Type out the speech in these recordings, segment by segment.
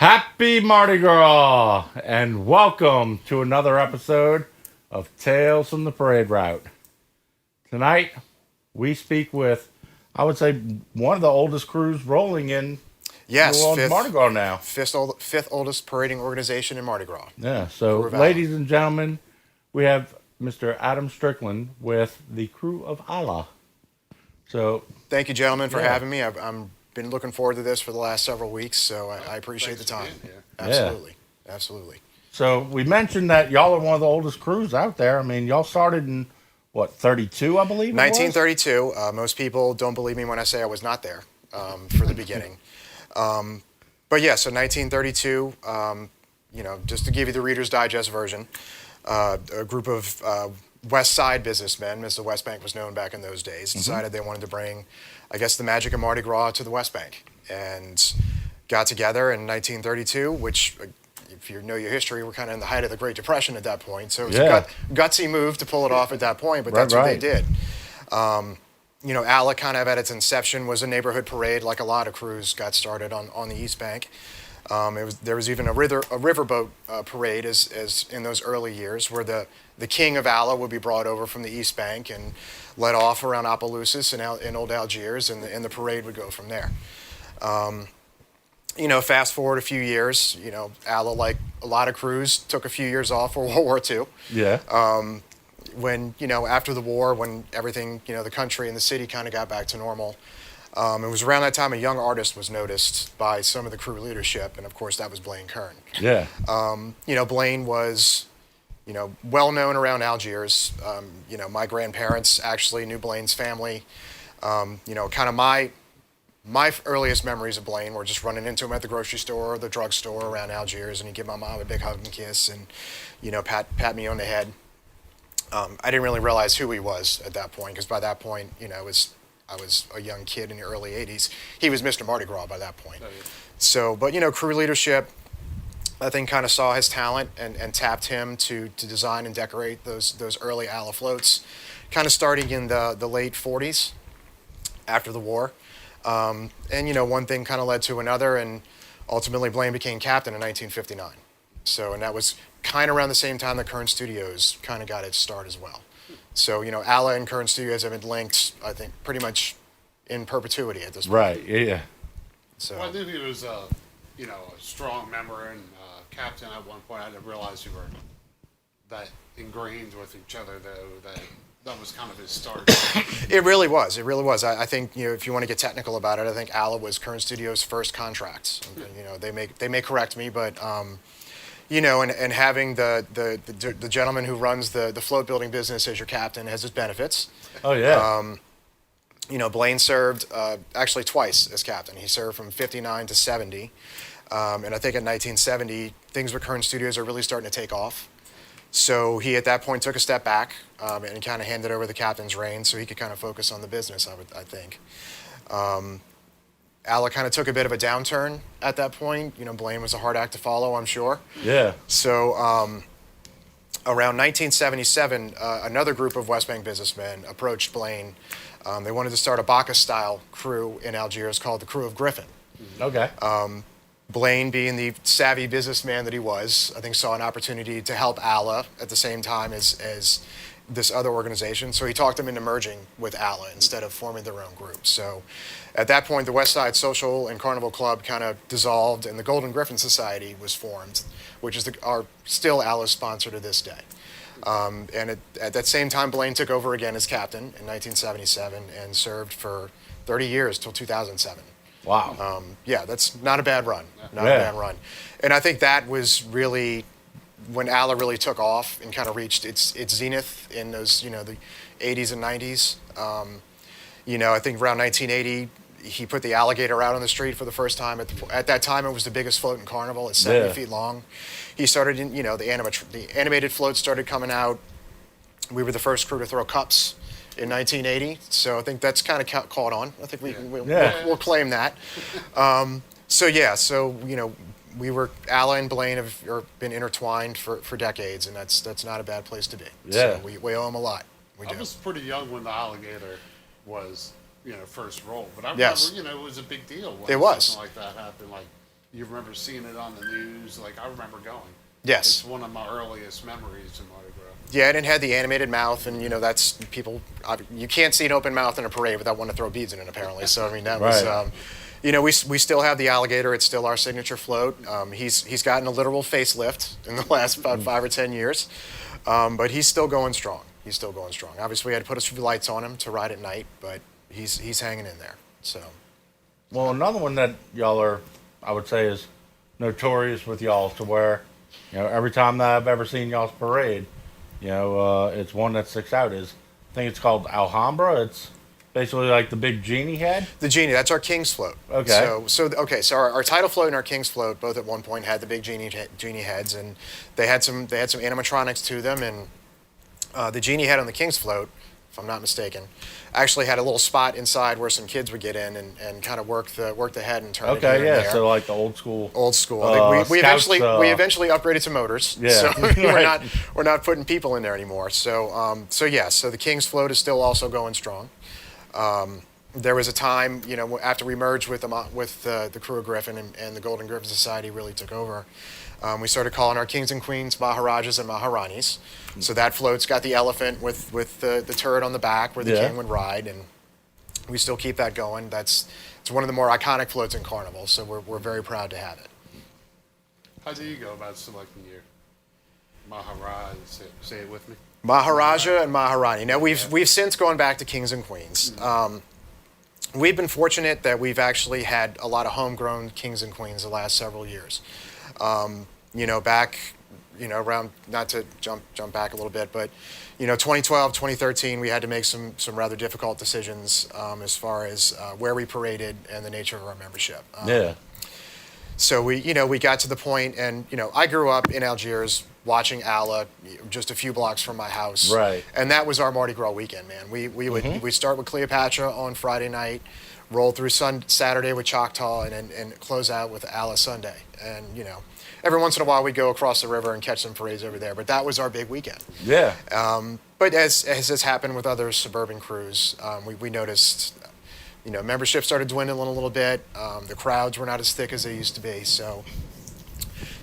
Happy Mardi Gras and welcome to another episode of Tales from the Parade Route. Tonight we speak with, I would say, one of the oldest crews rolling in New Yes, Orleans Mardi Gras now. fifth oldest parading organization in Mardi Gras. Yeah, so Krewe of Alla. ladies and gentlemen, we have Mr. Adam Strickland with the Krewe of Alla. So Thank you, gentlemen, for Yeah. having me. I'm been looking forward to this for the last several weeks, so I appreciate the time. Thanks for being here. Absolutely, absolutely. So we mentioned that y'all are one of the oldest crews out there. I mean, y'all started in what, 32, I believe it was? 1932. Most people don't believe me when I say I was not there for the beginning. But yeah, so 1932. Just to give you the Reader's Digest version, a group of West Side businessmen, as the West Bank was known back in those days, decided they wanted to bring, I guess, the magic of Mardi Gras to the West Bank, and got together in 1932, which, if you know your history, we're kind of in the height of the Great Depression at that point. So it was a gutsy move to pull it off at that point, but that's what they did. Alla kind of at its inception was a neighborhood parade, like a lot of crews got started on the East Bank. There was even a riverboat parade as in those early years, where the king of Alla would be brought over from the East Bank and led off around Opelousas in old Algiers, and the parade would go from there. Fast forward a few years, Alla, like a lot of crews, took a few years off for World War II. Yeah. When, after the war, when everything, the country and the city kind of got back to normal, it was around that time a young artist was noticed by some of the crew leadership, and of course that was Blaine Kern. Yeah. Blaine was, well known around Algiers. My grandparents actually knew Blaine's family. Kind of my earliest memories of Blaine were just running into him at the grocery store or the drugstore around Algiers, and he'd give my mom a big hug and kiss, and pat me on the head. I didn't really realize who he was at that point, because by that point, I was a young kid in the early 80s. He was Mr. Mardi Gras by that point. Oh, yeah. So, but crew leadership, I think, kind of saw his talent and tapped him to design and decorate those early Alla floats, kind of starting in the late 40s after the war. One thing kind of led to another, and ultimately Blaine became captain in 1959. So, and that was kind of around the same time that Kern Studios kind of got its start as well. So, Alla and Kern Studios have been linked, I think, pretty much in perpetuity at this point. Right, yeah. So I knew he was, a strong member and captain at one point. I didn't realize you were that ingrained with each other, though, that was kind of his start. It really was. It really was. I think, if you want to get technical about it, I think Alla was Kern Studios' first contract. They may correct me, but and having the gentleman who runs the float building business as your captain has its benefits. Oh, yeah. Blaine served actually twice as captain. He served from 59 to 70. And I think in 1970, things with Kern Studios are really starting to take off. So he, at that point, took a step back and kind of handed over the captain's reins so he could kind of focus on the business, I think. Alla kind of took a bit of a downturn at that point. Blaine was a hard act to follow, I'm sure. Yeah. So around 1977, another group of West Bank businessmen approached Blaine. They wanted to start a Bacchus-style crew in Algiers called the Krewe of Griffin. Okay. Blaine, being the savvy businessman that he was, I think saw an opportunity to help Alla at the same time as this other organization. So he talked them into merging with Alla instead of forming their own group. So at that point, the West Side Social and Carnival Club kind of dissolved, and the Golden Griffin Society was formed, which is still Alla's sponsor to this day. At that same time, Blaine took over again as captain in 1977 and served for 30 years till 2007. Wow. That's not a bad run. Not a bad run. And I think that was really when Alla really took off and kind of reached its zenith in those, the 80s and 90s. I think around 1980, he put the alligator out on the street for the first time. At that time, it was the biggest float in Carnival. It's 70 feet long. He started, the animated floats started coming out. We were the first crew to throw cups in 1980. So I think that's kind of caught on. I think we'll claim that. Alla and Blaine have been intertwined for decades, and that's not a bad place to be. Yeah. So we owe him a lot. I was pretty young when the alligator was, first rolled, but I remember, Yes. It was a big deal when It was. something like that happened. Like, you remember seeing it on the news. Like I remember going. Yes. It's one of my earliest memories in Mardi Gras. Yeah, and it had the animated mouth, and that's people. You can't see an open mouth in a parade without wanting to throw beads in it, apparently. So I mean, that was. We still have the alligator. It's still our signature float. He's gotten a literal facelift in the last about 5 or 10 years, but he's still going strong. He's still going strong. Obviously, we had to put a few lights on him to ride at night, but he's hanging in there. So. Well, another one that y'all are, I would say, is notorious with y'all to where, every time that I've ever seen y'all's parade, it's one that sticks out. I think it's called Alhambra. It's basically like the big genie head. The genie, that's our King's float. Okay. So our title float and our King's float both at one point had the big genie heads, and they had some animatronics to them, and the genie head on the King's float, if I'm not mistaken, actually had a little spot inside where some kids would get in and kind of work the head and turn it here and there. So like the old school. Old school. We Scouts, eventually upgraded to motors. Yeah. So Right. we're not putting people in there anymore. So the King's float is still also going strong. There was a time, after we merged with the Krewe of Griffin and the Golden Griffin Society really took over, we started calling our kings and queens Maharajas and Maharanis. So that float's got the elephant with the turret on the back where the king would ride, and we still keep that going. It's one of the more iconic floats in Carnival, so we're very proud to have it. How do you go about selecting your Maharaj? Say it with me. Maharaja and Maharani. Now we've since gone back to kings and queens. We've been fortunate that we've actually had a lot of homegrown kings and queens the last several years. Back, around, not to jump back a little bit, but 2012, 2013, we had to make some rather difficult decisions as far as where we paraded and the nature of our membership. So we got to the point, and I grew up in Algiers watching Alla just a few blocks from my house. Right. And that was our Mardi Gras weekend, man. We'd start with Cleopatra on Friday night, roll through Saturday with Choctaw, and close out with Alla Sunday. And every once in a while we'd go across the river and catch some parades over there, but that was our big weekend. Yeah. But as has happened with other suburban crews, we noticed membership started dwindling a little bit. The crowds were not as thick as they used to be. So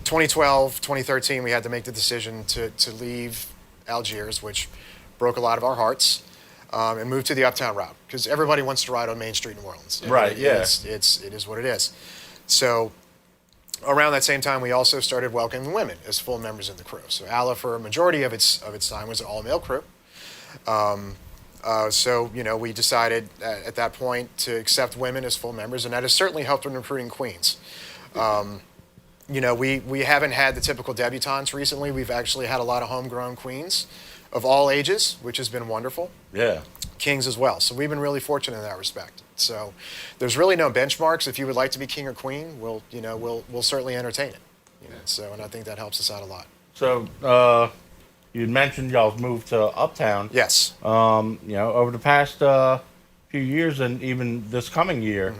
2012, 2013, we had to make the decision to leave Algiers, which broke a lot of our hearts, and move to the Uptown route because everybody wants to ride on Main Street in New Orleans. Right, It yeah. is what it is. So around that same time, we also started welcoming women as full members of the crew. So Alla, for a majority of its time, was an all-male crew. So we decided at that point to accept women as full members, and that has certainly helped in recruiting queens. We haven't had the typical debutantes recently. We've actually had a lot of homegrown queens of all ages, which has been wonderful. Yeah. Kings as well. So we've been really fortunate in that respect. So there's really no benchmarks. If you would like to be king or queen, we'll certainly entertain it. So, and I think that helps us out a lot. So you'd mentioned y'all's moved to Uptown. Yes. Over the past few years and even this coming year,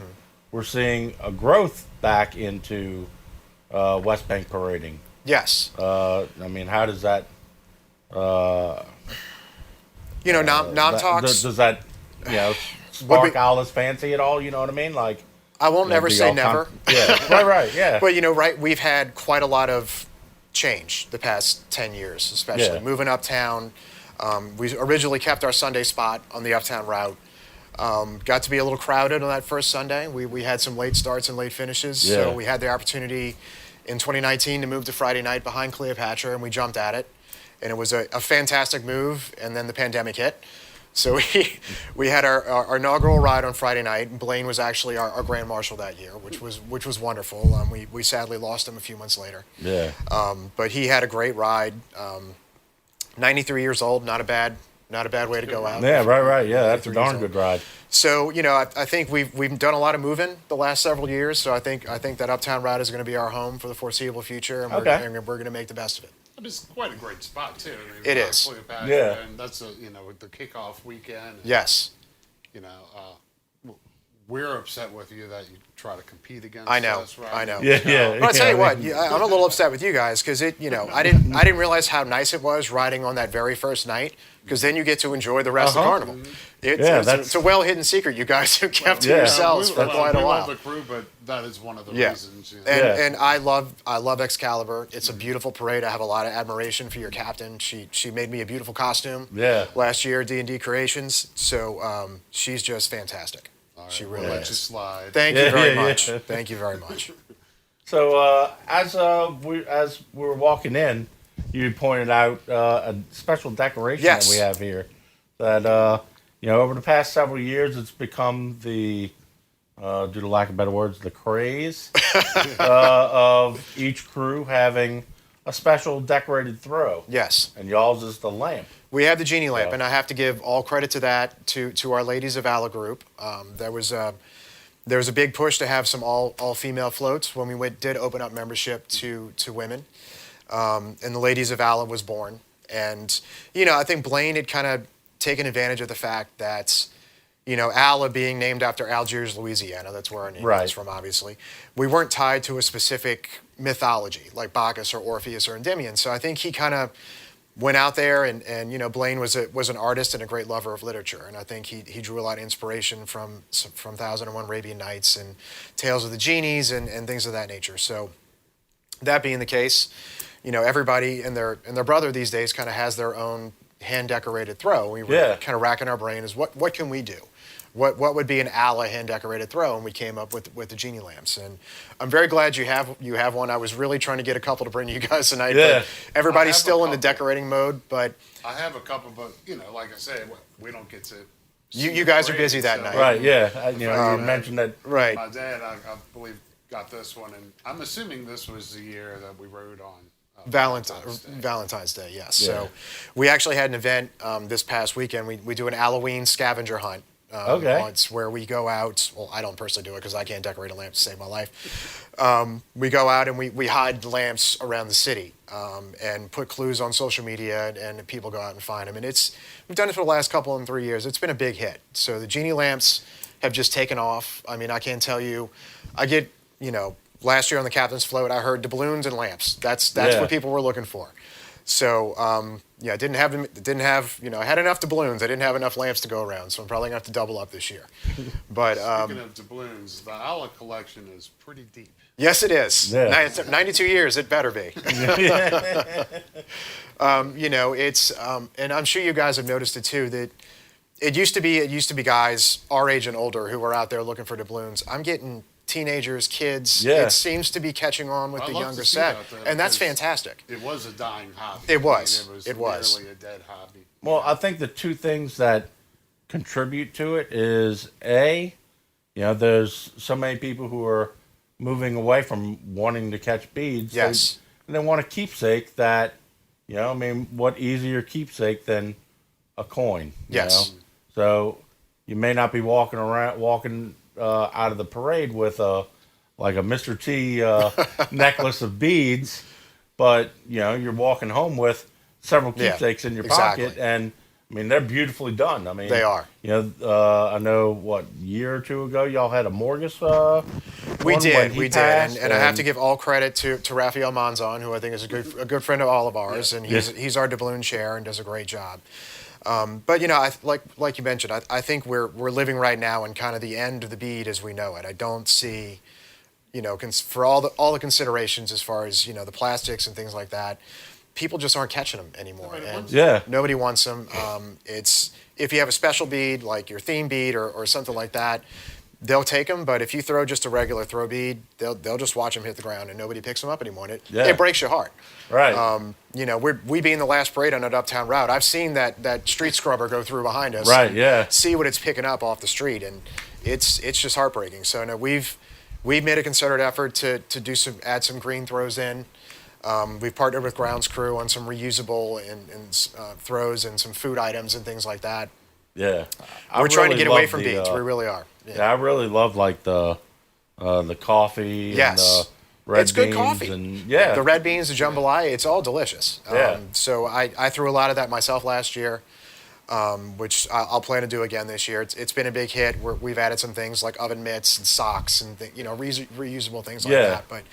we're seeing a growth back into West Bank parading. Yes. How does that? Nom talks. Does that, spark Alla's fancy at all? You know what I mean? Like, I won't never say never. Yeah. Right. Yeah. But we've had quite a lot of change the past 10 years, especially moving uptown. We originally kept our Sunday spot on the Uptown route. Got to be a little crowded on that first Sunday. We had some late starts and late finishes, so we had the opportunity in 2019 to move to Friday night behind Cleopatra, and we jumped at it. And it was a fantastic move, and then the pandemic hit. So we had our inaugural ride on Friday night, and Blaine was actually our grand marshal that year, which was wonderful. We sadly lost him a few months later. Yeah. But he had a great ride. 93 years old, not a bad way to go out. Yeah, right. Yeah, that's a darn good ride. So I think we've done a lot of moving the last several years. So I think that Uptown route is going to be our home for the foreseeable future, and we're going to make the best of it. It's quite a great spot too. It is. Cleopatra, Yeah. And that's with the kickoff weekend. Yes. we're upset with you that you try to compete against I know, us. Right? I know. Yeah. But I'll tell you I what, mean, I'm a little upset with you guys because I didn't realize how nice it was riding on that very first night because then you get to enjoy the rest of Carnival. It's a well hidden secret you guys have kept to yourselves for quite a while. We love the crew, but that is one of the Yeah. reasons. And I love Excalibur. It's a beautiful parade. I have a lot of admiration for your captain. She made me a beautiful costume. Last year, D&D Creations. So she's just fantastic. Right, she we'll really let is. you slide. Thank you very much. Thank you very much. So as we were walking in, you pointed out a special decoration that we have here. That over the past several years, it's become the due to lack of better words, the craze of each crew having a special decorated throw. Yes. And y'all's is the lamp. We have the genie lamp, and I have to give all credit to that to our Ladies of Alla group. There was a big push to have some all female floats when we did open up membership to women, and the Ladies of Alla was born. And I think Blaine had kind of taken advantage of the fact that Alla being named after Algiers, Louisiana, that's where our name is from, obviously. We weren't tied to a specific mythology like Bacchus or Orpheus or Endymion. So I think he kind of went out there and Blaine was an artist and a great lover of literature. And I think he drew a lot of inspiration from 1001 Arabian Nights and Tales of the Genies and things of that nature. So that being the case, everybody and their brother these days kind of has their own hand-decorated throw. We were kind of racking our brain is what can we do? What would be an Alla hand-decorated throw? And we came up with the genie lamps. And I'm very glad you have one. I was really trying to get a couple to bring you guys tonight. But everybody's still in the decorating mode. But I have a couple, but like I said, we don't get to. You guys are busy that night, right? Yeah, you mentioned that. Right. My dad, I believe, got this one, and I'm assuming this was the year that we rode on. Valentine's Day, yes. Yeah. So we actually had an event this past weekend. We do an Halloween scavenger hunt. It's where we go out. Well, I don't personally do it because I can't decorate a lamp to save my life. We go out and we hide lamps around the city and put clues on social media, and people go out and find them. And we've done it for the last 3 years. It's been a big hit. So the genie lamps have just taken off. I mean, I can't tell you. I get last year on the captain's float, I heard doubloons and lamps. That's what people were looking for. So I didn't have. I had enough doubloons. I didn't have enough lamps to go around. So I'm probably gonna have to double up this year. But speaking of doubloons, the Alla collection is pretty deep. Yes, it is. Yeah. 92 years. It better be. It's and I'm sure you guys have noticed it too that it used to be guys our age and older who were out there looking for doubloons. I'm getting teenagers, kids. It seems to be catching on with the younger set, and that's fantastic. It was a dying hobby. It was. It was nearly a dead hobby. Well, I think the two things that contribute to it is there's so many people who are moving away from wanting to catch beads. Yes. And they want a keepsake that, what easier keepsake than a coin? Yes. So you may not be walking out of the parade with a Mr. T necklace of beads, but you're walking home with several keepsakes in your pocket, and they're beautifully done. They are. I know year or two ago y'all had a Morgus. We did, and I have to give all credit to Raphael Monzon, who I think is a good friend of all of ours, and he's our doubloon chair and does a great job. But like you mentioned, I think we're living right now in kind of the end of the bead as we know it. I don't see, for all the considerations as far as the plastics and things like that, people just aren't catching them anymore, nobody wants them. It's if you have a special bead like your theme bead or something like that, they'll take them. But if you throw just a regular throw bead, they'll just watch them hit the ground and nobody picks them up anymore. And it breaks your heart. Right. We being the last parade on that uptown route, I've seen that street scrubber go through behind us. Right. Yeah. See what it's picking up off the street, and it's just heartbreaking. So no, we've made a concerted effort to add some green throws in. We've partnered with Grounds Crew on some reusable and throws and some food items and things like that. Yeah. We're trying to get away from beads. We really are. Yeah, I really love the coffee. Yes. And red it's good beans coffee. And the red beans, the jambalaya, it's all delicious. Yeah. So I threw a lot of that myself last year. which I'll plan to do again this year. It's been a big hit. We've added some things like oven mitts and socks and reusable things like that. But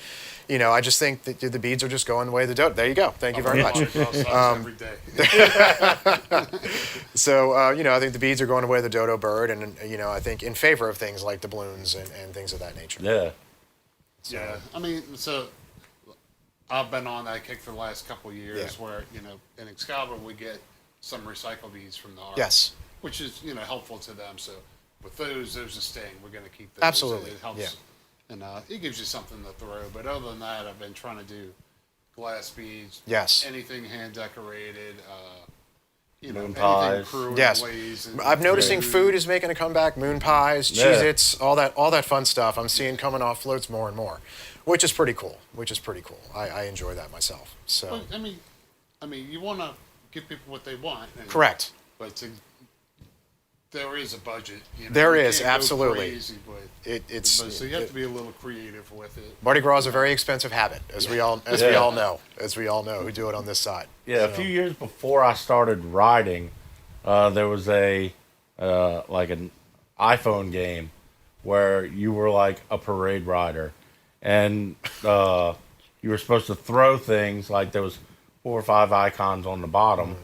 I just think that the beads are just going the way of the dodo. There you go. Thank you very much. Every day. So I think the beads are going the way of the dodo bird, and I think in favor of things like doubloons and things of that nature. Yeah. Yeah, I mean, so I've been on that kick for the last couple of years where, in Excalibur we get some recycled beads from the art. Yes. Which is, helpful to them. So with those are staying. We're going to keep those. Absolutely. It helps. And it gives you something to throw. But other than that, I've been trying to do glass beads. Yes. Anything hand decorated. Moon anything pies. crew Yes. ways. I'm noticing food is making a comeback. Moon pies, Cheez-Its, all that fun stuff. I'm seeing coming off floats more and more, which is pretty cool. I enjoy that myself. So. But, I mean, you want to give people what they want. Correct. But there is a budget. There You is, can't go absolutely. crazy, but so you have to be a little creative with it. Mardi Gras is a very expensive habit, as we all know who do it on this side. Yeah, a few years before I started riding, there was like an iPhone game where you were like a parade rider, and you were supposed to throw things. Like there was 4 or 5 icons on the bottom,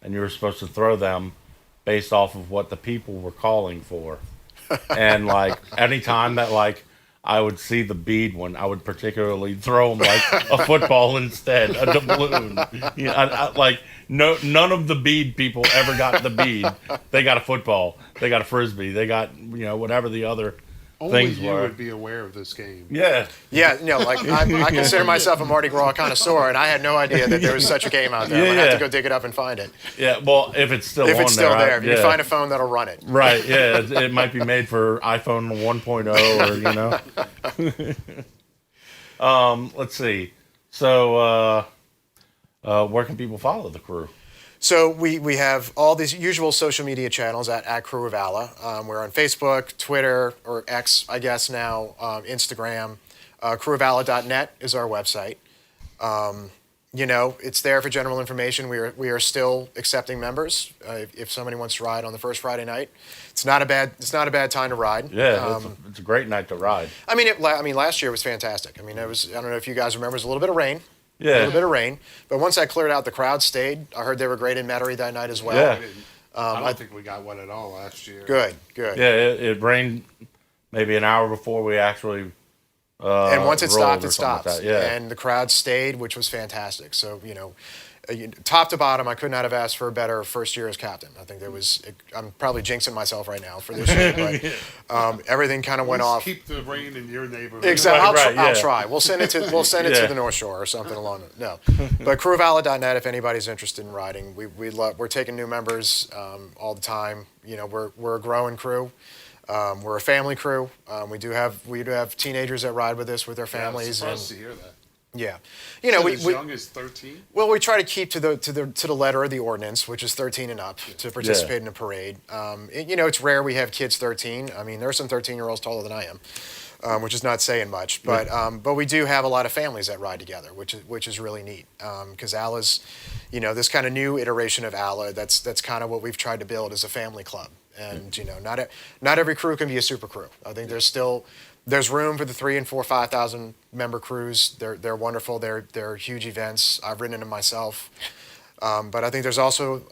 and you were supposed to throw them based off of what the people were calling for. And like anytime that like I would see the bead one, I would particularly throw them like a football instead, a doubloon. None of the bead people ever got the bead. They got a football, they got a frisbee, they got whatever the other Only things you were. would be aware of this game. Yeah. Yeah, I consider myself a Mardi Gras connoisseur, and I had no idea that there was such a game out there. I'm gonna have to go dig it up and find it. Yeah, well, if it's still If on it's still there, if you yeah. find a phone that'll run it. Right, yeah, it might be made for iPhone 1.0 or let's see. So, where can people follow the crew? So we have all these usual social media channels at Krewe of Alla. We're on Facebook, Twitter, or X, I guess now, Instagram. Kreweofalla.net is our website. It's there for general information. We are still accepting members. If somebody wants to ride on the first Friday night, it's not a bad time to ride. Yeah, it's a great night to ride. I mean, last year was fantastic. I mean, I don't know if you guys remember, it was a little bit of rain. Yeah. A little bit of rain. But once that cleared out, the crowd stayed. I heard they were great in Metairie that night as well. Yeah. I don't think we got one at all last year. Good. Yeah, it rained maybe an hour before we actually And once it stopped, it stopped. Like yeah. And the crowd stayed, which was fantastic. So, top to bottom, I could not have asked for a better first year as captain. I think I'm probably jinxing myself right now for this year, but everything kind of went off. Keep the rain in your neighborhood. Exactly. I'll try. We'll send it to the North Shore or something along. No, but Kreweofalla.net. If anybody's interested in riding, we're taking new members all the time. We're a growing crew. We're a family crew. We do have teenagers that ride with us with their families. I'm surprised to hear that. Yeah, as young as 13. Well, we try to keep to the letter of the ordinance, which is 13 and up, to participate in a parade. It's rare we have kids 13. I mean, there are some 13-year-olds taller than I am, which is not saying much. But we do have a lot of families that ride together, which is really neat. Because Alla's, this kind of new iteration of Alla, that's kind of what we've tried to build as a family club. And not every crew can be a super crew. I think there's room for the 3,000 and 4,000, 5,000 member crews. They're wonderful. They're huge events. I've ridden in them myself. But I think there's also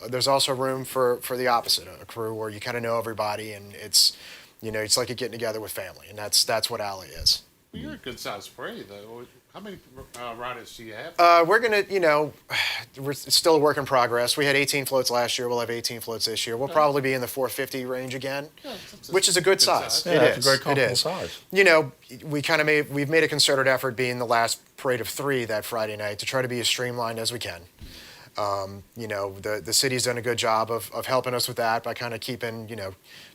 room for the opposite, a crew where you kind of know everybody, and it's like you're getting together with family, and that's what Alla is. Well, you're a good sized parade, though. How many riders do you have? We're still a work in progress. We had 18 floats last year. We'll have 18 floats this year. We'll probably be in the 450 range again, which is a good size. Yeah, it's a great comfortable size. We've made a concerted effort, being the last parade of 3 that Friday night, to try to be as streamlined as we can. The city's done a good job of helping us with that by kind of keeping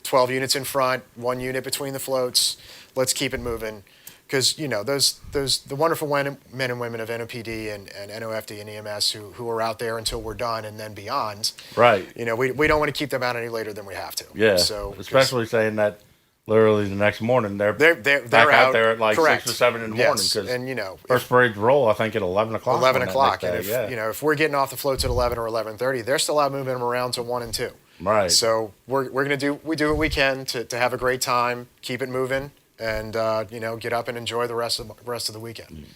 12 units in front, 1 unit between the floats. Let's keep it moving. Because the wonderful men and women of NOPD and NOFD and EMS who are out there until we're done and then beyond. Right. We don't want to keep them out any later than we have to. Yeah. So especially saying that literally the next morning they're back out there at like correct. 6 or 7 in the morning. Yes. And first parade's roll I think at 11 o'clock. 11 o'clock. And if if we're getting off the floats at 11 or 11:30, they're still out moving them around till 1 and 2. Right. So we do what we can to have a great time, keep it moving, and get up and enjoy the rest of the weekend.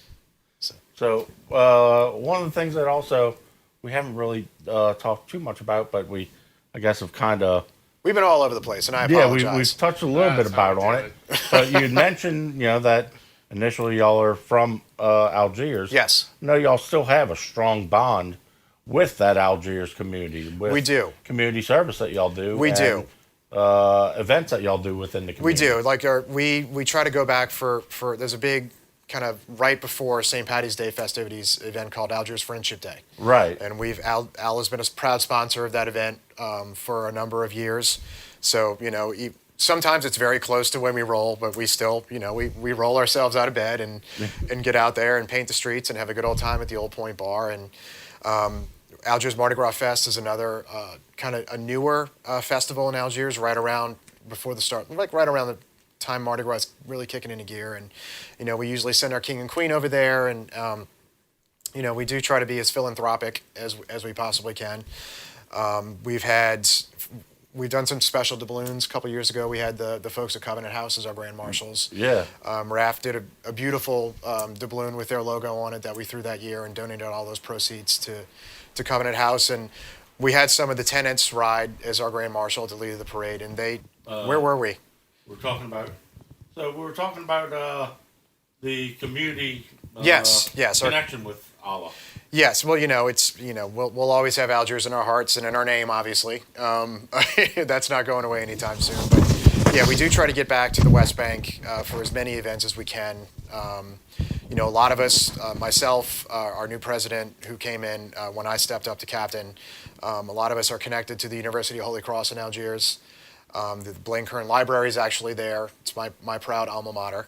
So one of the things that also we haven't really talked too much about, but I guess have kind of we've been all over the place, and I yeah apologize. we've touched a little bit about on it. But you mentioned that initially y'all are from Algiers. Yes. No, y'all still have a strong bond with that Algiers community. With We do. Community service that y'all do. We do. Events that y'all do within the We community. do. Like we try to go back for there's a big kind of right before St. Patty's Day festivities event called Algiers Friendship Day. Right. And Al has been a proud sponsor of that event for a number of years. So sometimes it's very close to when we roll, but we still we roll ourselves out of bed and get out there and paint the streets and have a good old time at the Old Point Bar. And Algiers Mardi Gras Fest is another kind of a newer festival in Algiers, right around before the start, like right around the time Mardi Gras is really kicking into gear. And we usually send our king and queen over there, and we do try to be as philanthropic as we possibly can. We've done some special doubloons. A couple years ago, we had the folks at Covenant House as our grand marshals. Yeah. RAF did a beautiful doubloon with their logo on it that we threw that year and donated all those proceeds to Covenant House. And we had some of the tenants ride as our grand marshal to lead the parade. And where were we? We were talking about the community. Yes. Connection with Allah. Yes, well, we'll always have Algiers in our hearts and in our name, obviously. That's not going away anytime soon. But yeah, we do try to get back to the West Bank for as many events as we can. A lot of us, myself, our new president who came in when I stepped up to captain, a lot of us are connected to the University of Holy Cross in Algiers. The Blaine Kern Library is actually there. It's my proud alma mater.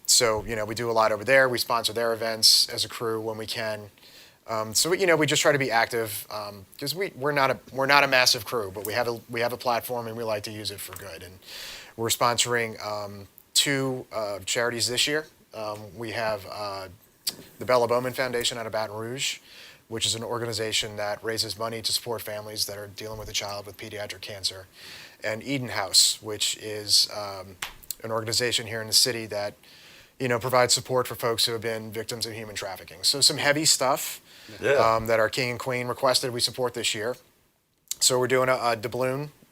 So we do a lot over there. We sponsor their events as a crew when we can. So we just try to be active because we're not a massive crew, but we have a platform and we like to use it for good. And we're sponsoring two charities this year. We have the Bella Bowman Foundation out of Baton Rouge, which is an organization that raises money to support families that are dealing with a child with pediatric cancer, and Eden House, which is an organization here in the city that provides support for folks who have been victims of human trafficking. So some heavy stuff that our king and queen requested we support this year. So we're doing a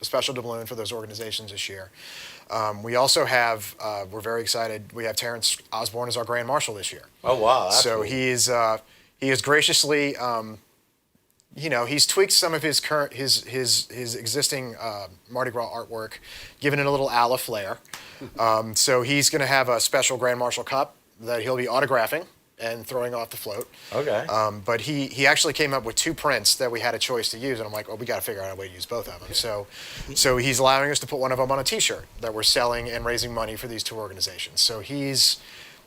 special doubloon for those organizations this year. We also have, we're very excited, we have Terrence Osborne as our grand marshal this year. Oh wow! That's so cool. he is graciously, he's tweaked some of his existing Mardi Gras artwork, giving it a little Alla flair. So he's going to have a special Grand Marshal Cup that he'll be autographing and throwing off the float. Okay. But he actually came up with two prints that we had a choice to use, and I'm like, we got to figure out a way to use both of them. So he's allowing us to put one of them on a T-shirt that we're selling and raising money for these two organizations. So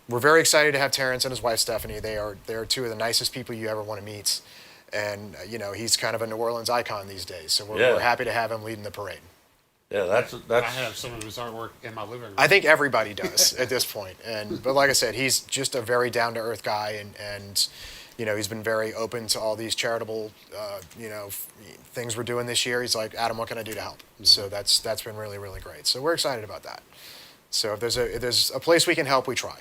we're very excited to have Terrence and his wife Stephanie. They are two of the nicest people you ever want to meet, and he's kind of a New Orleans icon these days. So we're happy to have him leading the parade. Yeah, that's. I have some of his artwork in my living room. I think everybody does at this point. But like I said, he's just a very down-to-earth guy, and he's been very open to all these charitable things we're doing this year. He's like, Adam, what can I do to help? Mm-hmm. So that's been really, really great. So we're excited about that. So if there's a place we can help, we try.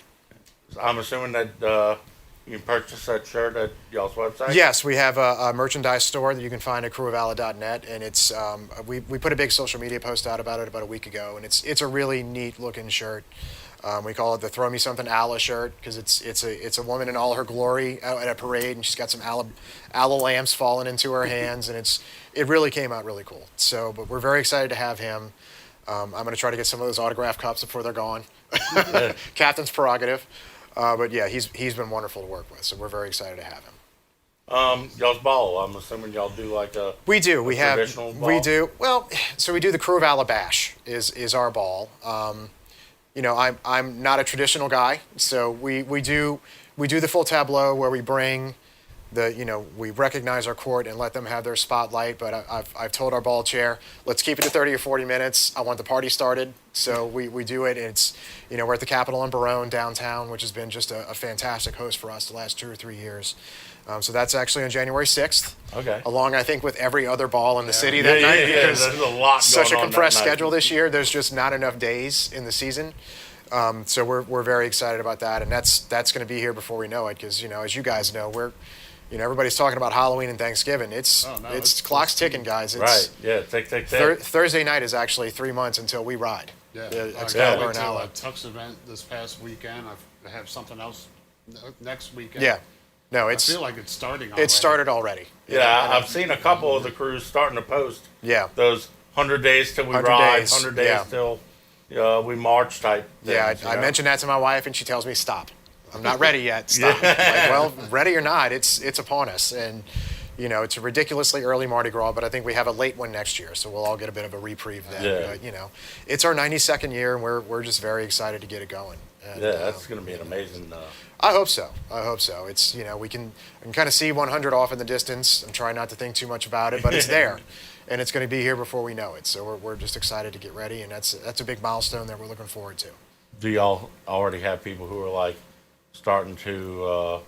I'm assuming that you can purchase that shirt at y'all's website? Yes, we have a merchandise store that you can find at kreweofalla.net, and it's we put a big social media post out about it about a week ago, and it's a really neat looking shirt. We call it the "Throw Me Something Alla" shirt because it's a woman in all her glory at a parade, and she's got some Alla lamps falling into her hands, and it really came out really cool. So, but we're very excited to have him. I'm going to try to get some of those autograph cups before they're gone. Captain's prerogative. But yeah, he's been wonderful to work with, so we're very excited to have him. Y'all's ball. I'm assuming y'all do like a we do. We have traditional ball? We do. Well, so we do the Krewe of Alla bash is our ball. I'm not a traditional guy, so we do the full tableau where we bring we recognize our court and let them have their spotlight. But I've told our ball chair, let's keep it to 30 or 40 minutes. I want the party started, so we do it. And it's, we're at the Capitol in Barone downtown, which has been just a fantastic host for us the last 2 or 3 years. So that's actually on January 6th. Okay. Along, I think, with every other ball in the city that night, because there's a lot such a going on compressed that night. schedule this year. There's just not enough days in the season. So we're very excited about that, and that's going to be here before we know it. Because as you guys know, everybody's talking about Halloween and Thanksgiving. It's clock's ticking, guys. Right. Yeah. Tick. Thursday night is actually 3 months until we ride. Yeah. Excalibur I went and to Alla. a Tux event this past weekend. I have something else next weekend. Yeah. No, I feel like it's starting already. It started already. Yeah, I've seen a couple of the crews starting to post. Yeah. Those 100 days till we 100 ride, days, 100 days yeah. till we march type things. Yeah, I mentioned that to my wife, and she tells me, stop. I'm not ready yet. Stop. Like, well, ready or not, it's upon us. And, it's a ridiculously early Mardi Gras, but I think we have a late one next year, so we'll all get a bit of a reprieve then. Yeah. But, it's our 92nd year, and we're just very excited to get it going. And, Yeah, that's going to be an amazing... I hope so. It's, I can kind of see 100 off in the distance. I'm trying not to think too much about it, but it's there. And it's going to be here before we know it. So we're just excited to get ready, and that's a big milestone that we're looking forward to. Do y'all already have people who are like starting to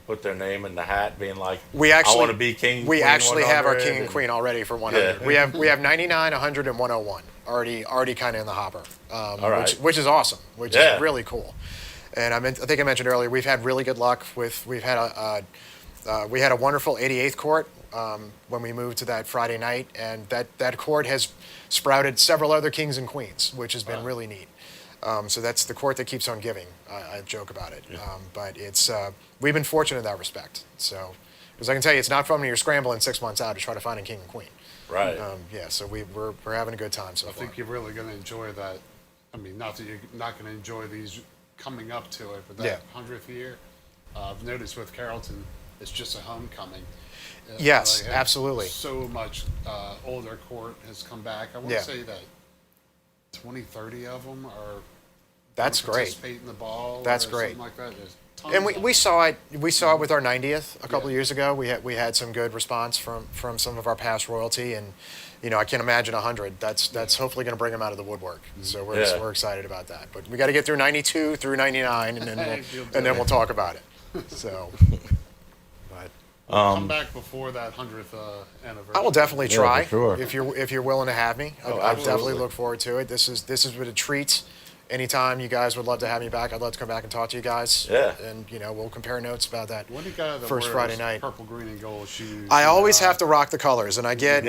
put their name in the hat, being like, I want to be king? We queen actually have our 100, king and queen already for 100. Yeah. We have 99, 100, and 101 already kind of in the hopper, All right. which is awesome, which is really cool. And I think I mentioned earlier, we've had really good luck we had a wonderful 88th court when we moved to that Friday night, and that court has sprouted several other kings and queens, which has been really neat. So that's the court that keeps on giving. I joke about it, but it's we've been fortunate in that respect. So, because I can tell you, it's not fun when you're scrambling 6 months out to try to find a king and queen. Right. So we're having a good time so far. I think you're really going to enjoy that. I mean, not that you're not going to enjoy these coming up to it, but that 100th year, I've noticed with Carrollton, it's just a homecoming. Yes, absolutely. So much older court has come back. I want to say that 20, 30 of them are That's great. Participate in the ball. That's or great. Something like that. There's tons And of we them. saw it. We saw it with our 90th a couple Yeah. of years ago. We had some good response from some of our past royalty, and I can't imagine 100. That's hopefully going to bring them out of the woodwork. So we're excited about that. But we got to get through 92 through 99, and then we'll talk about it. So, but Come back before that 100th anniversary. I will definitely Yeah, try for sure. if you're willing to have me. I absolutely. definitely look forward to it. This has been a treat. Anytime you guys would love to have me back, I'd love to come back and talk to you guys. Yeah. And we'll compare notes about that When do you got first Friday night. Purple, green, and gold shoes. I always have to rock the colors, and I get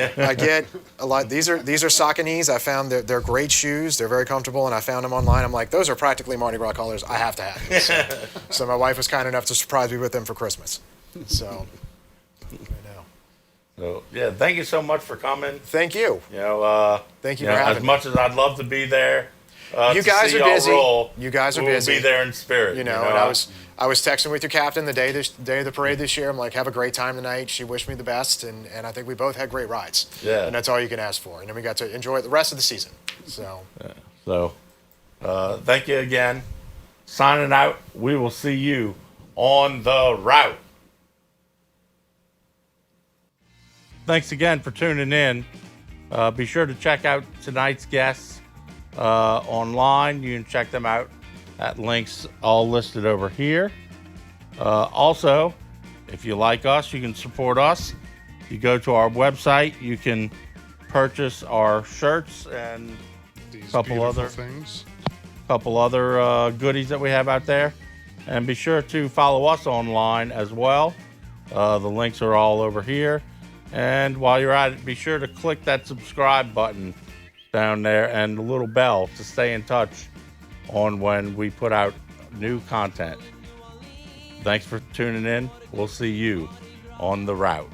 a lot. These are Sauconys. I found they're great shoes. They're very comfortable, and I found them online. I'm like, those are practically Mardi Gras colors. I have to have them. So my wife was kind enough to surprise me with them for Christmas. So, I know. So yeah, thank you so much for coming. Thank you. Thank you for having as me. much as I'd love to be there. You to guys see are y'all busy. roll, You guys are we'll busy. be there in spirit. And I was texting with your captain the day of the parade this year. I'm like, have a great time tonight. She wished me the best, and I think we both had great rides. Yeah. And that's all you can ask for. And then we got to enjoy the rest of the season. So. So, thank you again. Signing out. We will see you on the route. Thanks again for tuning in. Be sure to check out tonight's guests online. You can check them out at links all listed over here. Also, if you like us, you can support us. You go to our website. You can purchase our shirts and These couple beautiful other- things. couple other goodies that we have out there. And be sure to follow us online as well. The links are all over here. And while you're at it, be sure to click that subscribe button down there and the little bell to stay in touch on when we put out new content. Thanks for tuning in. We'll see you on the route.